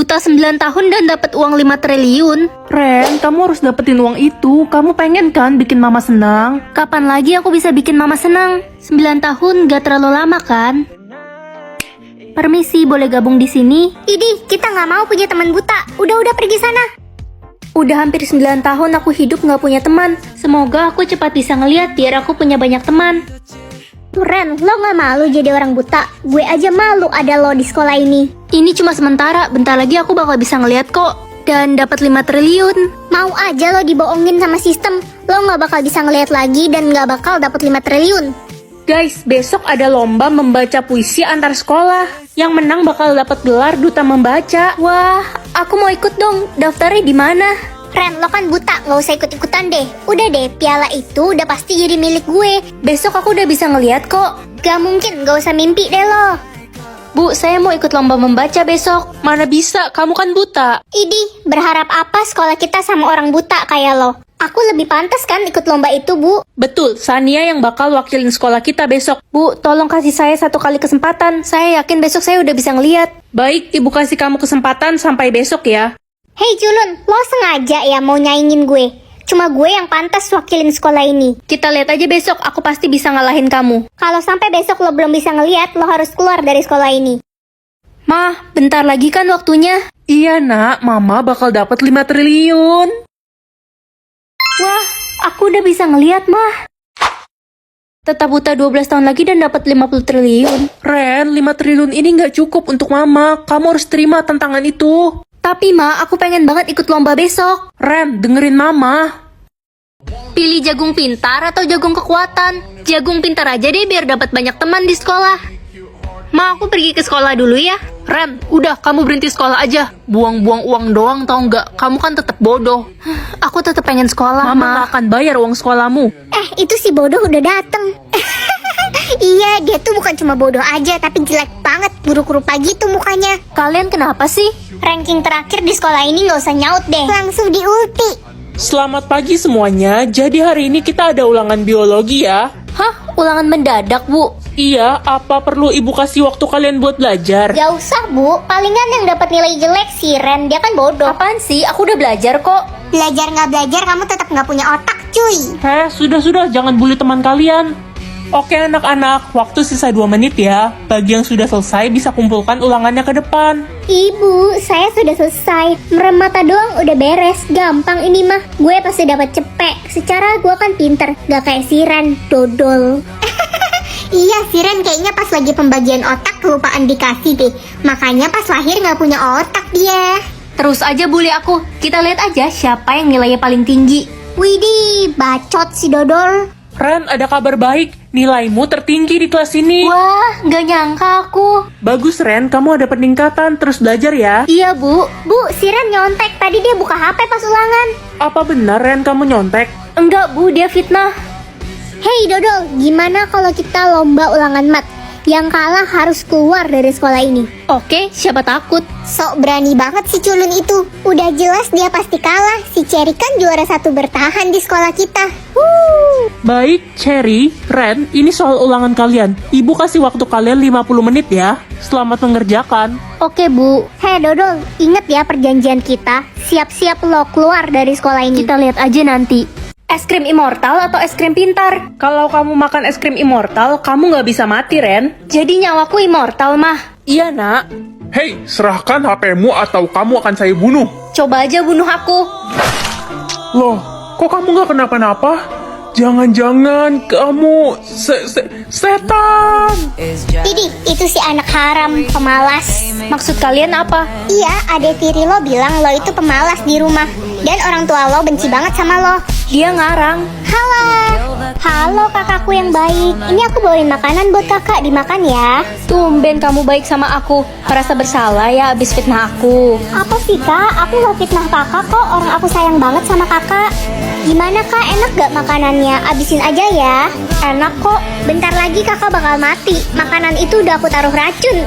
Buta 9 tahun dan dapat uang 5 triliun. Ren, kamu harus dapetin uang itu. Kamu pengen kan bikin mama senang? Kapan lagi aku bisa bikin mama senang? 9 tahun gak terlalu lama kan? Permisi, boleh gabung di sini? Idih, kita nggak mau punya teman buta. Udah pergi sana. Udah hampir 9 tahun aku hidup gak punya teman. Semoga aku cepat bisa ngeliat biar aku punya banyak teman. Ren, lo nggak malu jadi orang buta? Gue aja malu ada lo di sekolah ini. Ini cuma sementara, bentar lagi aku bakal bisa ngeliat kok. Dan dapat 5 triliun. Mau aja lo dibohongin sama sistem. Lo nggak bakal bisa ngeliat lagi dan nggak bakal dapat 5 triliun. Guys, besok ada lomba membaca puisi antar sekolah. Yang menang bakal dapat gelar duta membaca. Wah, aku mau ikut dong. Daftarnya di mana? Ren, lo kan buta, nggak usah ikut-ikutan deh. Udah deh, piala itu udah pasti jadi milik gue. Besok aku udah bisa ngeliat kok. Gak mungkin, gak usah mimpi deh lo. Bu, saya mau ikut lomba membaca besok. Mana bisa, kamu kan buta. Idih, berharap apa sekolah kita sama orang buta kayak lo? Aku lebih pantas kan ikut lomba itu, Bu. Betul, Sania yang bakal wakilin sekolah kita besok. Bu, tolong kasih saya 1 kali kesempatan. Saya yakin besok saya udah bisa ngeliat. Baik, ibu kasih kamu kesempatan sampai besok ya. Hei Culun, lo sengaja ya mau nyaingin gue? Cuma gue yang pantas wakilin sekolah ini. Kita lihat aja besok, aku pasti bisa ngalahin kamu. Kalau sampai besok lo belum bisa ngeliat, lo harus keluar dari sekolah ini. Mah, bentar lagi kan waktunya. Iya nak, mama bakal dapat 5 triliun. Wah, aku udah bisa ngeliat, Mah. Tetap buta 12 tahun lagi dan dapat 50 triliun. Ren, 5 triliun ini nggak cukup untuk mama. Kamu harus terima tantangan itu. Tapi, Ma, aku pengen banget ikut lomba besok. Ren, dengerin mama. Pilih jagung pintar atau jagung kekuatan? Jagung pintar aja deh biar dapat banyak teman di sekolah. Ma, aku pergi ke sekolah dulu ya. Ren, udah kamu berhenti sekolah aja. Buang-buang uang doang tau nggak? Kamu kan tetap bodoh. Aku tetap pengen sekolah, Mama Ma. nggak akan bayar uang sekolahmu. Itu si bodoh udah dateng. Iya, dia tuh bukan cuma bodoh aja, tapi jelek banget, buruk rupa gitu mukanya. Kalian kenapa sih? Ranking terakhir di sekolah ini nggak usah nyaut deh. Langsung di ulti. Selamat pagi semuanya. Jadi hari ini kita ada ulangan biologi ya. Hah? Ulangan mendadak, Bu? Iya, apa perlu ibu kasih waktu kalian buat belajar? Gak usah, Bu. Palingan yang dapat nilai jelek si Ren, dia kan bodoh. Apaan sih? Aku udah belajar kok. Belajar nggak belajar, kamu tetap nggak punya otak, cuy. Sudah, jangan bully teman kalian. Oke anak-anak, waktu sisa 2 menit ya. Bagi yang sudah selesai bisa kumpulkan ulangannya ke depan. Ibu, saya sudah selesai. Merem mata doang udah beres. Gampang ini mah. Gue pasti dapat cepet. Secara gue kan pinter, gak kayak si Ren, dodol. Iya, si Ren kayaknya pas lagi pembagian otak kelupaan dikasih deh. Makanya pas lahir gak punya otak dia. Terus aja bully aku. Kita lihat aja siapa yang nilainya paling tinggi. Widih, bacot si dodol. Ren, ada kabar baik. Nilaimu tertinggi di kelas ini. Wah, gak nyangka aku. Bagus Ren, kamu ada peningkatan. Terus belajar ya. Iya, Bu. Bu, si Ren nyontek. Tadi dia buka HP pas ulangan. Apa benar Ren kamu nyontek? Enggak, Bu. Dia fitnah. Hei dodol, gimana kalau kita lomba ulangan mat? Yang kalah harus keluar dari sekolah ini. Oke, siapa takut? Sok berani banget si culun itu. Udah jelas dia pasti kalah. Si Cherry kan juara 1 bertahan di sekolah kita. Baik, Cherry, Ren, ini soal ulangan kalian. Ibu kasih waktu kalian 50 menit ya. Selamat mengerjakan. Oke, Bu. Hei dodol, inget ya perjanjian kita. Siap-siap lo keluar dari sekolah ini. Kita lihat aja nanti. Es krim immortal atau es krim pintar? Kalau kamu makan es krim immortal, kamu nggak bisa mati, Ren. Jadi nyawaku immortal, Mah. Iya, nak. Hei, serahkan HP-mu atau kamu akan saya bunuh. Coba aja bunuh aku. Loh, kok kamu nggak kenapa-napa? Jangan-jangan kamu setan. Idih, itu si anak haram, pemalas. Maksud kalian apa? Iya, adek tiri lo bilang lo itu pemalas di rumah. Dan orang tua lo benci banget sama lo. Dia ngarang. Halo kakakku yang baik. Ini aku bawain makanan buat kakak, dimakan ya. Tumben kamu baik sama aku. Merasa bersalah ya abis fitnah aku. Apa sih kak? Aku gak fitnah kakak kok. Orang aku sayang banget sama kakak. Gimana kak? Enak gak makanannya? Abisin aja ya. Enak kok. Bentar lagi kakak bakal mati. Makanan itu udah aku taruh racun.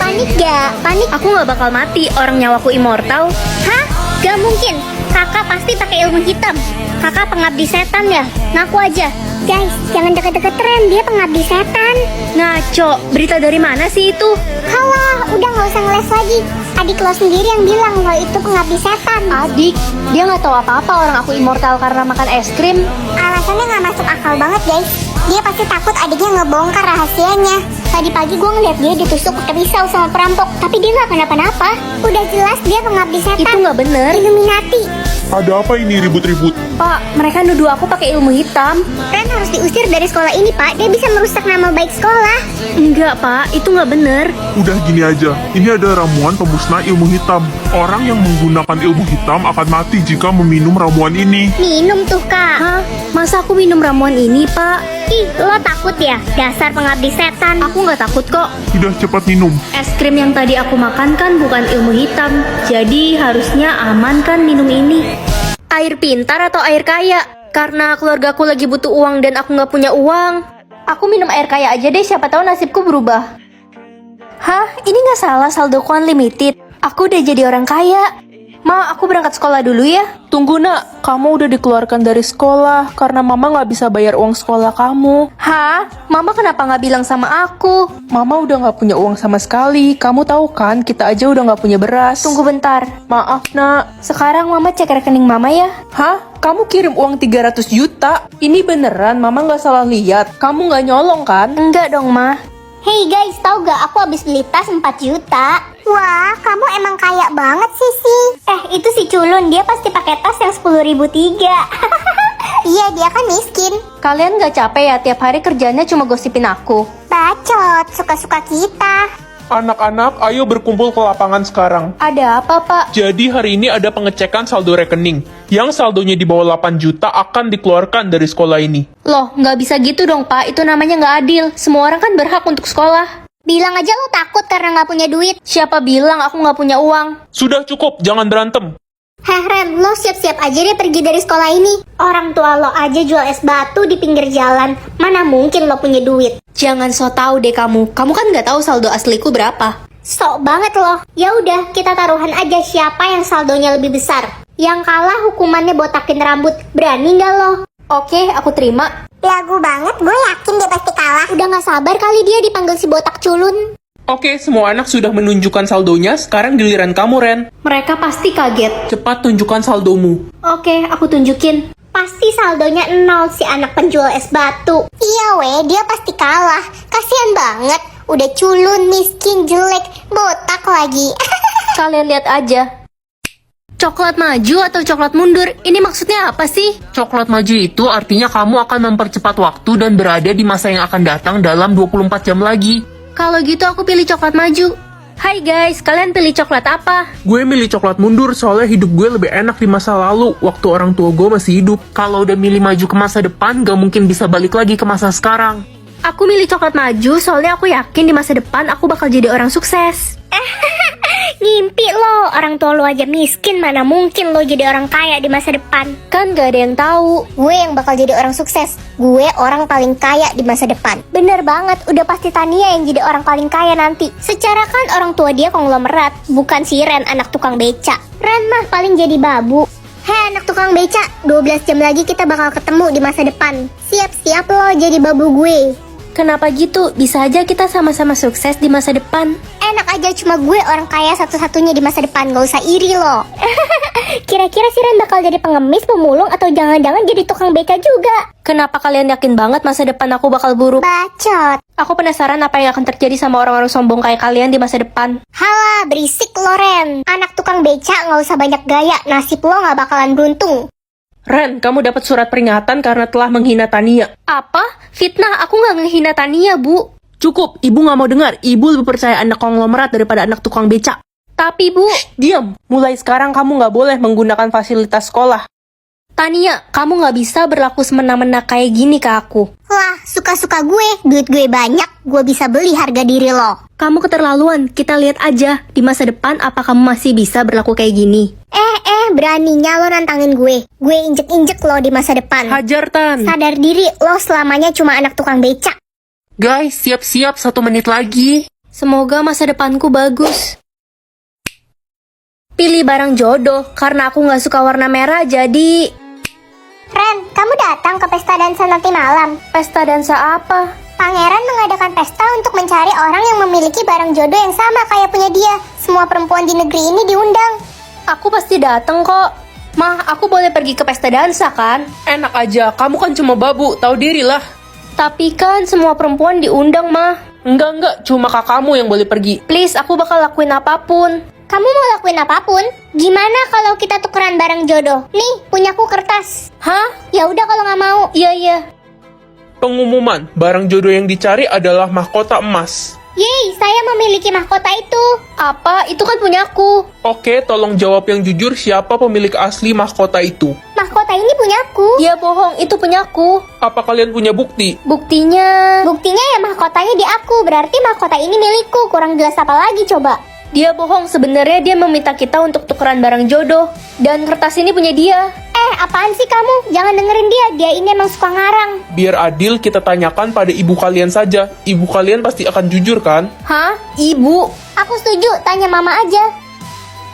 Panik gak? Panik? Aku gak bakal mati. Orang nyawaku immortal. Hah? Gak mungkin. Kakak pasti pakai ilmu hitam. Kakak pengabdi setan ya? Ngaku aja. Guys, jangan deket-deket Ren, dia pengabdi setan. Ngaco, berita dari mana sih itu? Halah, udah nggak usah ngeles lagi. Adik lo sendiri yang bilang lo itu pengabdi setan. Adik, dia nggak tahu apa-apa orang aku immortal karena makan es krim. Alasannya nggak masuk akal banget guys. Dia pasti takut adiknya ngebongkar rahasianya. Tadi pagi gue ngeliat dia ditusuk pakai pisau sama perampok, tapi dia nggak kenapa-napa. Udah jelas dia pengabdi setan. Itu nggak bener. Illuminati. Ada apa ini ribut-ribut? Pak, mereka nuduh aku pakai ilmu hitam. Ren harus diusir dari sekolah ini pak. Dia bisa merusak nama baik sekolah. Enggak, Pak, itu nggak bener. Udah gini aja, ini ada ramuan pemusnah ilmu hitam. Orang yang menggunakan ilmu hitam akan mati jika meminum ramuan ini. Minum tuh kak. Hah? Masa aku minum ramuan ini, Pak? Ih, lo takut ya? Dasar pengabdi setan. Aku nggak takut kok. Sudah cepat minum. Es krim yang tadi aku makan kan bukan ilmu hitam. Jadi harusnya aman kan minum ini. Air pintar atau air kaya? Karena keluargaku lagi butuh uang dan aku nggak punya uang. Aku minum air kaya aja deh, siapa tahu nasibku berubah. Hah? Ini nggak salah, saldoku unlimited. Aku udah jadi orang kaya. Ma, aku berangkat sekolah dulu ya. Tunggu nak, kamu udah dikeluarkan dari sekolah karena mama nggak bisa bayar uang sekolah kamu. Hah? Mama kenapa nggak bilang sama aku? Mama udah nggak punya uang sama sekali. Kamu tahu kan, kita aja udah nggak punya beras. Tunggu bentar. Maaf nak. Sekarang Mama cek rekening Mama ya. Hah? Kamu kirim uang 300 juta? Ini beneran, mama nggak salah lihat. Kamu nggak nyolong kan? Enggak dong, Ma. Hey guys, tau gak aku habis beli tas 4 juta. Wah, kamu emang kaya banget sih. Itu si Culun, dia pasti pakai tas yang 10.003. Iya, dia kan miskin. Kalian nggak capek ya tiap hari kerjanya cuma gosipin aku? Bacot, suka-suka kita. Anak-anak, ayo berkumpul ke lapangan sekarang. Ada apa, Pak? Jadi hari ini ada pengecekan saldo rekening. Yang saldonya di bawah 8 juta akan dikeluarkan dari sekolah ini. Loh, nggak bisa gitu dong, Pak. Itu namanya nggak adil. Semua orang kan berhak untuk sekolah. Bilang aja lo takut karena nggak punya duit. Siapa bilang aku nggak punya uang? Sudah cukup, jangan berantem. Heh Ren, lo siap-siap aja deh pergi dari sekolah ini. Orang tua lo aja jual es batu di pinggir jalan. Mana mungkin lo punya duit? Jangan so tau deh kamu. Kamu kan nggak tahu saldo asliku berapa. Sok banget lo. Ya udah, kita taruhan aja siapa yang saldonya lebih besar. Yang kalah hukumannya botakin rambut. Berani nggak lo? Oke, aku terima. Lagu banget, gue yakin dia pasti kalah. Udah nggak sabar kali dia dipanggil si botak culun. Oke, semua anak sudah menunjukkan saldonya. Sekarang giliran kamu, Ren. Mereka pasti kaget. Cepat tunjukkan saldomu. Oke, aku tunjukin. Pasti saldonya 0 si anak penjual es batu. Iya weh, dia pasti kalah. Kasian banget. Udah culun, miskin, jelek, botak lagi. Kalian lihat aja. Coklat maju atau coklat mundur? Ini maksudnya apa sih? Coklat maju itu artinya kamu akan mempercepat waktu dan berada di masa yang akan datang dalam 24 jam lagi. Kalau gitu aku pilih coklat maju. Hai guys, kalian pilih coklat apa? Gue milih coklat mundur soalnya hidup gue lebih enak di masa lalu waktu orang tua gue masih hidup. Kalau udah milih maju ke masa depan, gak mungkin bisa balik lagi ke masa sekarang. Aku milih coklat maju soalnya aku yakin di masa depan aku bakal jadi orang sukses. Ngimpi lo, orang tua lo aja miskin, mana mungkin lo jadi orang kaya di masa depan. Kan gak ada yang tahu. Gue yang bakal jadi orang sukses. Gue orang paling kaya di masa depan. Bener banget, udah pasti Tania yang jadi orang paling kaya nanti. Secara kan orang tua dia konglomerat, bukan si Ren anak tukang beca. Ren mah paling jadi babu. Hei anak tukang beca, 12 jam lagi kita bakal ketemu di masa depan. Siap-siap lo jadi babu gue. Kenapa gitu? Bisa aja kita sama-sama sukses di masa depan. Enak aja, cuma gue orang kaya satu-satunya di masa depan, gak usah iri lo. Kira-kira si Ren bakal jadi pengemis, pemulung, atau jangan-jangan jadi tukang beca juga? Kenapa kalian yakin banget masa depan aku bakal buruk? Bacot. Aku penasaran apa yang akan terjadi sama orang-orang sombong kayak kalian di masa depan. Halah, berisik lo Ren. Anak tukang beca gak usah banyak gaya, nasib lo gak bakalan beruntung. Ren, kamu dapat surat peringatan karena telah menghina Tania. Apa? Fitnah, aku nggak ngehina Tania, Bu. Cukup, ibu nggak mau dengar. Ibu lebih percaya anak konglomerat daripada anak tukang beca. Tapi, Bu... Diam, mulai sekarang kamu nggak boleh menggunakan fasilitas sekolah. Tania, kamu nggak bisa berlaku semena-mena kayak gini ke aku. Wah, suka-suka gue, duit gue banyak, gue bisa beli harga diri lo. Kamu keterlaluan, kita lihat aja di masa depan apa kamu masih bisa berlaku kayak gini. Beraninya lo nantangin gue. Gue injek-injek lo di masa depan. Hajar, Tan. Sadar diri, lo selamanya cuma anak tukang becak. Guys, siap-siap 1 menit lagi. Semoga masa depanku bagus. pilih barang jodoh. Karena aku nggak suka warna merah, jadi... Ren, kamu datang ke pesta dansa nanti malam. Pesta dansa apa? Pangeran mengadakan pesta untuk mencari orang yang memiliki barang jodoh yang sama kayak punya dia. Semua perempuan di negeri ini diundang. Aku pasti datang kok. Mah, aku boleh pergi ke pesta dansa kan? Enak aja, kamu kan cuma babu, tahu diri lah. Tapi kan semua perempuan diundang, Mah. Enggak, cuma kakakmu yang boleh pergi. Please, aku bakal lakuin apapun. Kamu mau lakuin apapun? Gimana kalau kita tukeran barang jodoh? Nih, punyaku kertas. Hah? Ya udah kalau nggak mau. Iya. Pengumuman, barang jodoh yang dicari adalah mahkota emas. Yeay, saya memiliki mahkota itu. Apa? Itu kan punyaku. Oke, tolong jawab yang jujur siapa pemilik asli mahkota itu. Mahkota ini punyaku. Dia bohong, itu punyaku. Apa kalian punya bukti? Buktinya... Buktinya ya mahkotanya di aku. Berarti mahkota ini milikku. Kurang jelas apa lagi coba? Dia bohong, sebenarnya dia meminta kita untuk tukeran barang jodoh. Dan kertas ini punya dia. Apaan sih kamu? Jangan dengerin dia. Dia ini emang suka ngarang. Biar adil, kita tanyakan pada ibu kalian saja. Ibu kalian pasti akan jujur kan? Hah? Ibu? Aku setuju. Tanya mama aja.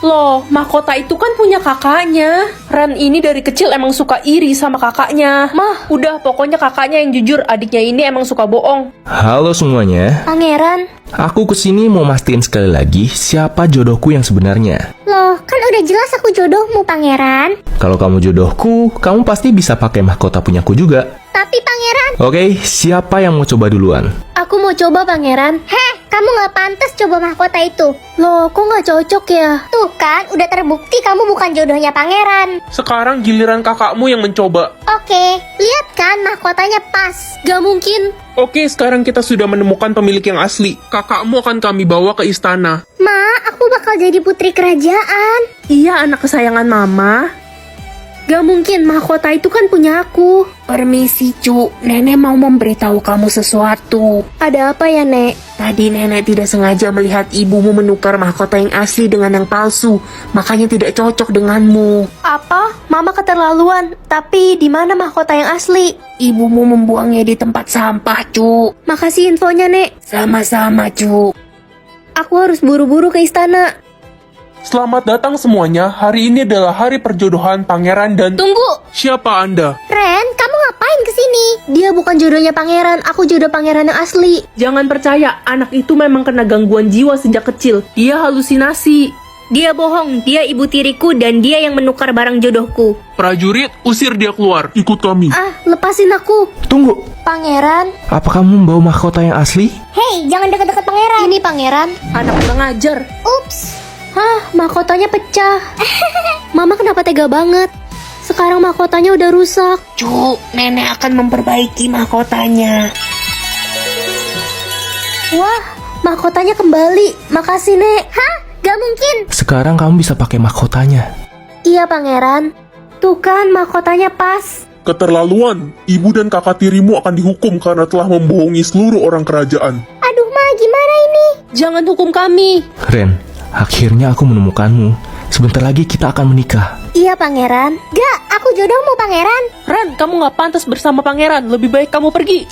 Loh, mahkota itu kan punya kakaknya. Ren ini dari kecil emang suka iri sama kakaknya. Mah, udah pokoknya kakaknya yang jujur, adiknya ini emang suka bohong. Halo semuanya, Pangeran? aku kesini mau mastiin sekali lagi siapa jodohku yang sebenarnya. Loh, kan udah jelas aku jodohmu, Pangeran. Kalau kamu jodohku, kamu pasti bisa pakai mahkota punyaku juga. Tapi Pangeran... Oke, siapa yang mau coba duluan? Aku mau coba, Pangeran. Heh, kamu nggak pantas coba mahkota itu. Loh, kok nggak cocok ya? Tuh kan, udah terbukti kamu bukan jodohnya Pangeran. Sekarang giliran kakakmu yang mencoba. Oke, lihat kan mahkotanya pas. Gak mungkin. Oke, sekarang kita sudah menemukan pemilik yang asli. Kakakmu akan kami bawa ke istana. Ma, aku bakal jadi putri kerajaan. Iya, anak kesayangan Mama. Gak mungkin, mahkota itu kan punya aku. Permisi, Cu. Nenek mau memberitahu kamu sesuatu. Ada apa ya, Nek? Tadi nenek tidak sengaja melihat ibumu menukar mahkota yang asli dengan yang palsu. Makanya tidak cocok denganmu. Apa? Mama keterlaluan. Tapi di mana mahkota yang asli? Ibumu membuangnya di tempat sampah, Cu. Makasih infonya, Nek. Sama-sama, Cu. Aku harus buru-buru ke istana. Selamat datang semuanya. Hari ini adalah hari perjodohan Pangeran dan... Tunggu! Siapa Anda? Ren, kamu ngapain kesini? Dia bukan jodohnya Pangeran. Aku jodoh Pangeran yang asli. Jangan percaya, anak itu memang kena gangguan jiwa sejak kecil. Dia halusinasi. Dia bohong. Dia ibu tiriku dan dia yang menukar barang jodohku. Prajurit, usir dia keluar. Ikut kami. Ah, lepasin aku. Tunggu, Pangeran? apa kamu membawa mahkota yang asli? Hei, jangan deket-deket Pangeran. Ini Pangeran. Anak kurang ajar. Ups. Hah, mahkotanya pecah. Mama kenapa tega banget? Sekarang mahkotanya udah rusak. Cu, nenek akan memperbaiki mahkotanya. Wah, mahkotanya kembali. Makasih, Nek. Hah? Gak mungkin. Sekarang kamu bisa pakai mahkotanya. Iya, Pangeran. Tuh kan, mahkotanya pas. Keterlaluan. Ibu dan kakak tirimu akan dihukum karena telah membohongi seluruh orang kerajaan. Aduh, Ma, gimana ini? Jangan hukum kami. Ren, akhirnya aku menemukanmu. Sebentar lagi kita akan menikah. Iya, Pangeran. Gak, aku jodohmu, Pangeran. Ren, kamu nggak pantas bersama Pangeran. Lebih baik kamu pergi.